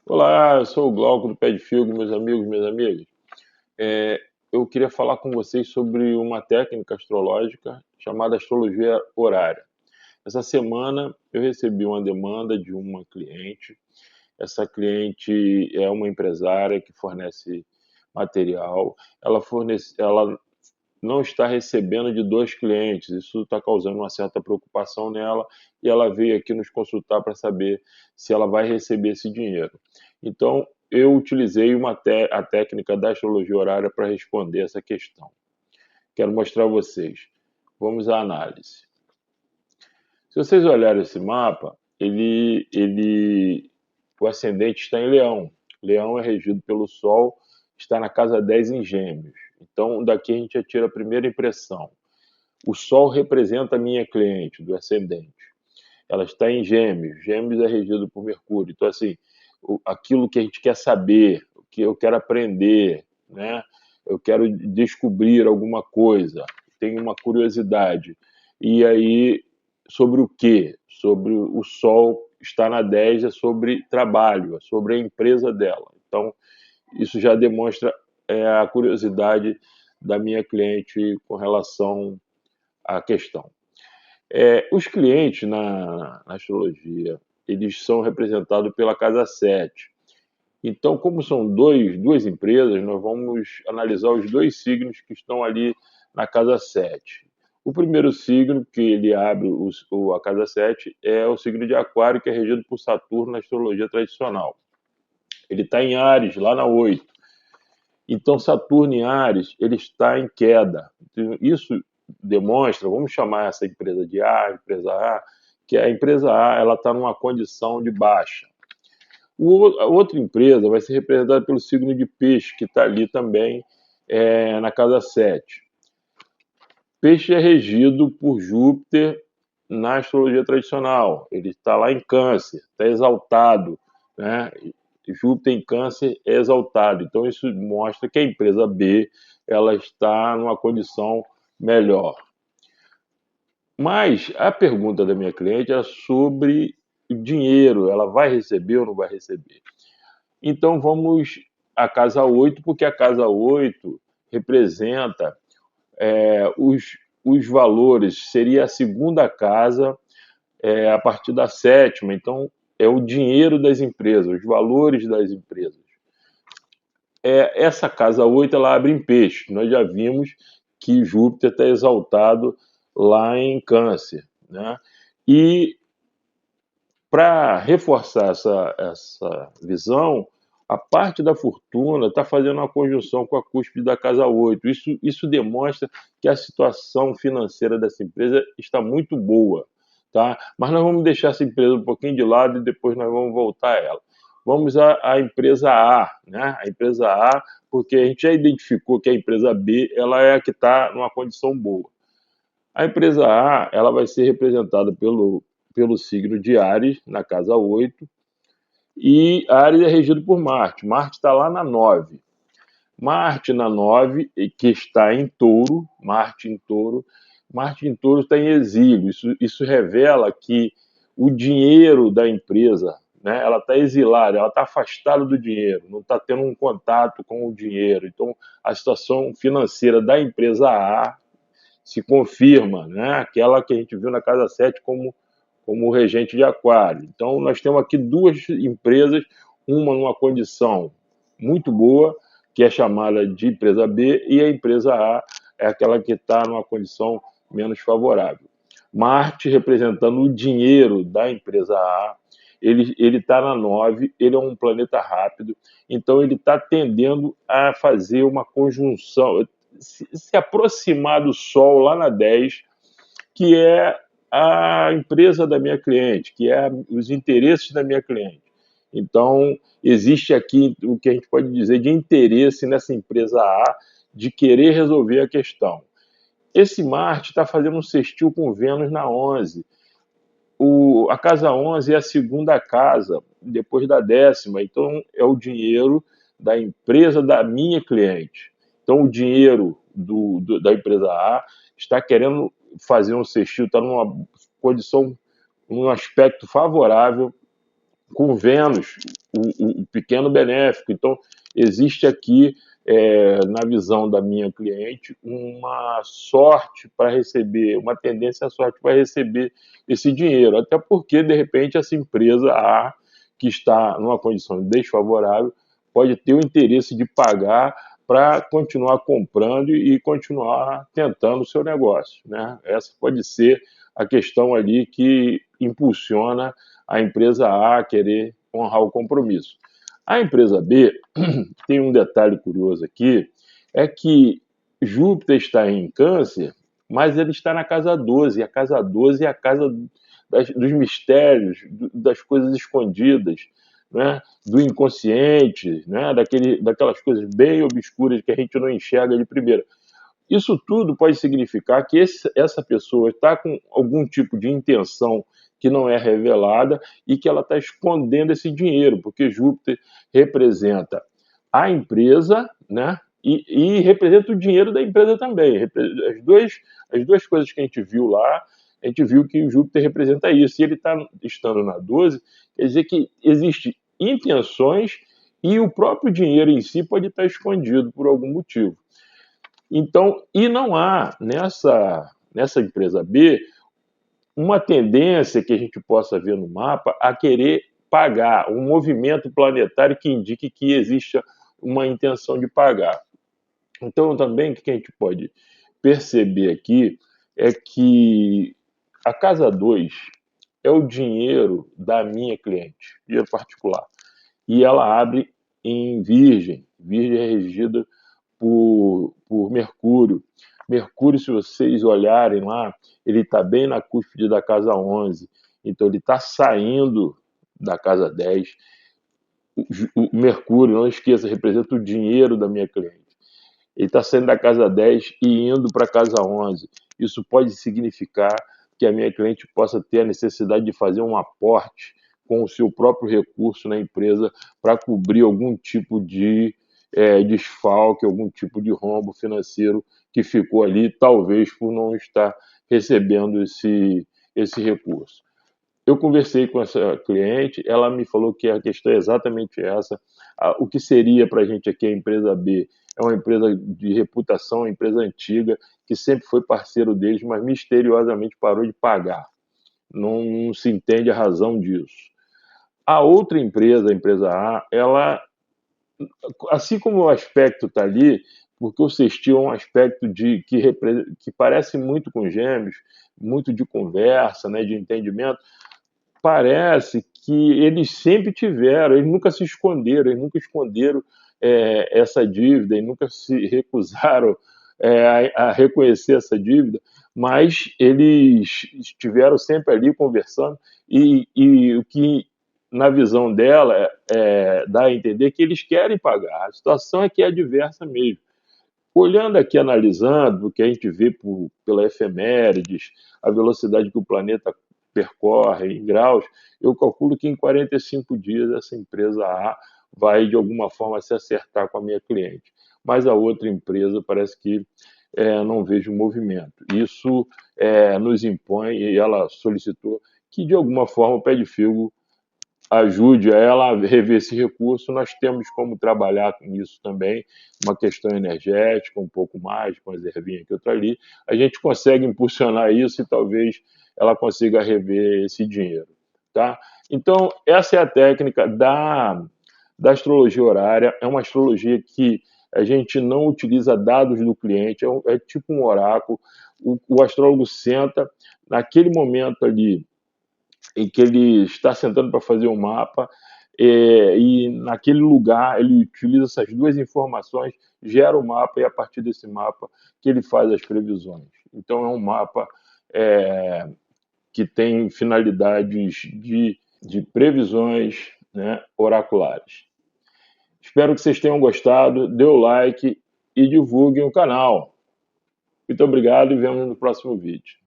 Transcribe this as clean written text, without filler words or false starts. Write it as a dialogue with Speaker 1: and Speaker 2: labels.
Speaker 1: Olá, eu sou o Glauco do Pé de Figo, meus amigos, minhas amigas. Eu queria falar com vocês sobre uma técnica astrológica chamada astrologia horária. Essa semana eu recebi uma demanda de uma cliente. Essa cliente é uma empresária que fornece material. Ela não está recebendo de dois clientes. Isso está causando uma certa preocupação nela e ela veio aqui nos consultar para saber se ela vai receber esse dinheiro. Então, eu utilizei a técnica da astrologia horária para responder essa questão. Quero mostrar a vocês. Vamos à análise. Se vocês olharem esse mapa, o ascendente está em Leão. Leão é regido pelo Sol, está na casa 10 em Gêmeos. Então, daqui a gente já tira a primeira impressão. O Sol representa a minha cliente do ascendente. Ela está em Gêmeos. Gêmeos é regido por Mercúrio. Então, assim, aquilo que a gente quer saber, o que eu quero aprender, né? Eu quero descobrir alguma coisa, tenho uma curiosidade. E aí, sobre o quê? Sobre o Sol está na 10, é sobre trabalho, é sobre a empresa dela. Então, isso já demonstra a curiosidade da minha cliente com relação à questão. Os clientes na astrologia, eles são representados pela casa 7. Então, como são duas empresas, nós vamos analisar os dois signos que estão ali na casa 7. O primeiro signo que ele abre a casa 7 é o signo de Aquário, que é regido por Saturno na astrologia tradicional. Ele está em Áries, lá na 8. Então, Saturno em Áries, ele está em queda. Isso demonstra, vamos chamar essa empresa de A, empresa A, que a empresa A ela está numa condição de baixa. A outra empresa vai ser representada pelo signo de Peixe, que está ali também na casa 7. Peixe é regido por Júpiter na astrologia tradicional. Ele está lá em Câncer, está exaltado, né? Júpiter em Câncer é exaltado. Então isso mostra que a empresa B ela está numa condição melhor. Mas a pergunta da minha cliente era sobre dinheiro. Ela vai receber ou não vai receber? Então vamos à casa 8, porque a casa 8 representa os valores, seria a segunda casa a partir da sétima. Então é o dinheiro das empresas, os valores das empresas. Essa casa 8 ela abre em peixe. Nós já vimos que Júpiter está exaltado lá em Câncer, né? E para reforçar essa visão, a parte da fortuna está fazendo uma conjunção com a cúspide da casa 8. Isso demonstra que a situação financeira dessa empresa está muito boa. Tá? Mas nós vamos deixar essa empresa um pouquinho de lado e depois nós vamos voltar a ela. Vamos à empresa A, né? A empresa A, porque a gente já identificou que a empresa B ela é a que está numa condição boa. A empresa A ela vai ser representada pelo signo de Áries, na casa 8, e Áries é regido por Marte. Marte está lá na 9. Marte na 9, que está em touro, Marte em touro está em exílio. Isso revela que o dinheiro da empresa, né, ela está exilada, ela está afastada do dinheiro, não está tendo um contato com o dinheiro. Então, a situação financeira da empresa A se confirma, né, aquela que a gente viu na casa 7 como regente de Aquário. Então, nós temos aqui duas empresas, uma numa condição muito boa, que é chamada de empresa B, e a empresa A é aquela que está numa condição menos favorável. Marte, representando o dinheiro da empresa A, ele está na 9, ele é um planeta rápido, então ele está tendendo a fazer uma conjunção, se aproximar do Sol lá na 10, que é a empresa da minha cliente, que é os interesses da minha cliente. Então, existe aqui o que a gente pode dizer de interesse nessa empresa A de querer resolver a questão. Esse Marte está fazendo um sextil com Vênus na 11. A casa 11 é a segunda casa, depois da 10ª. Então, é o dinheiro da empresa da minha cliente. Então, o dinheiro da empresa A está querendo fazer um sextil, está numa condição, num aspecto favorável com Vênus, o pequeno benéfico. Então, existe aqui, na visão da minha cliente, uma sorte para receber, uma tendência à sorte para receber esse dinheiro. Até porque, de repente, essa empresa A, que está numa condição desfavorável, pode ter o interesse de pagar para continuar comprando e continuar tentando o seu negócio, né? Essa pode ser a questão ali que impulsiona a empresa A a querer honrar o compromisso. A empresa B tem um detalhe curioso aqui, é que Júpiter está em Câncer, mas ele está na casa 12. A casa 12 é a casa dos mistérios, das coisas escondidas, né? Do inconsciente, né? Daquelas coisas bem obscuras que a gente não enxerga de primeira. Isso tudo pode significar que essa pessoa está com algum tipo de intenção que não é revelada e que ela está escondendo esse dinheiro, porque Júpiter representa a empresa, né? E representa o dinheiro da empresa também. As duas coisas que a gente viu lá, a gente viu que o Júpiter representa isso. E ele está estando na 12, quer dizer que existem intenções e o próprio dinheiro em si pode estar escondido por algum motivo. Então, e não há nessa empresa B uma tendência que a gente possa ver no mapa a querer pagar, um movimento planetário que indique que existe uma intenção de pagar. Então, também o que a gente pode perceber aqui é que a casa 2 é o dinheiro da minha cliente, dinheiro particular. E ela abre em Virgem. Virgem é regida por Mercúrio. Mercúrio, se vocês olharem lá, ele está bem na cúspide da casa 11. Então, ele está saindo da casa 10. O Mercúrio, não esqueça, representa o dinheiro da minha cliente. Ele está saindo da casa 10 e indo para a casa 11. Isso pode significar que a minha cliente possa ter a necessidade de fazer um aporte com o seu próprio recurso na empresa para cobrir algum tipo de desfalque, algum tipo de rombo financeiro que ficou ali, talvez por não estar recebendo esse recurso. Eu conversei com essa cliente, ela me falou que a questão é exatamente essa. O que seria para a gente aqui a empresa B? É uma empresa de reputação, uma empresa antiga, que sempre foi parceiro deles, mas misteriosamente parou de pagar. Não se entende a razão disso. A outra empresa, a empresa A, ela, assim como o aspecto está ali, porque o sextil é um aspecto que parece muito com Gêmeos, muito de conversa, né, de entendimento, parece que eles sempre tiveram, eles nunca se esconderam, eles nunca esconderam essa dívida, eles nunca se recusaram a reconhecer essa dívida, mas eles estiveram sempre ali conversando e o que na visão dela dá a entender que eles querem pagar. A situação é que é adversa mesmo. Olhando aqui, analisando o que a gente vê pela efemérides, a velocidade que o planeta percorre em graus, eu calculo que em 45 dias essa empresa A vai, de alguma forma, se acertar com a minha cliente. Mas a outra empresa parece que não vejo movimento. Isso nos impõe, e ela solicitou que, de alguma forma, o Pé de Figo ajude a ela a rever esse recurso. Nós temos como trabalhar com isso também, uma questão energética, um pouco mais, com a reservinha aqui, outra ali. A gente consegue impulsionar isso e talvez ela consiga rever esse dinheiro. Tá? Então, essa é a técnica da astrologia horária. É uma astrologia que a gente não utiliza dados do cliente, é tipo um oráculo. O astrólogo senta, naquele momento ali, em que ele está sentando para fazer um mapa, e naquele lugar ele utiliza essas duas informações, gera o mapa e a partir desse mapa que ele faz as previsões. Então é um mapa que tem finalidades de previsões, né, oraculares. Espero que vocês tenham gostado, dê o like e divulguem o canal. Muito obrigado e vemos no próximo vídeo.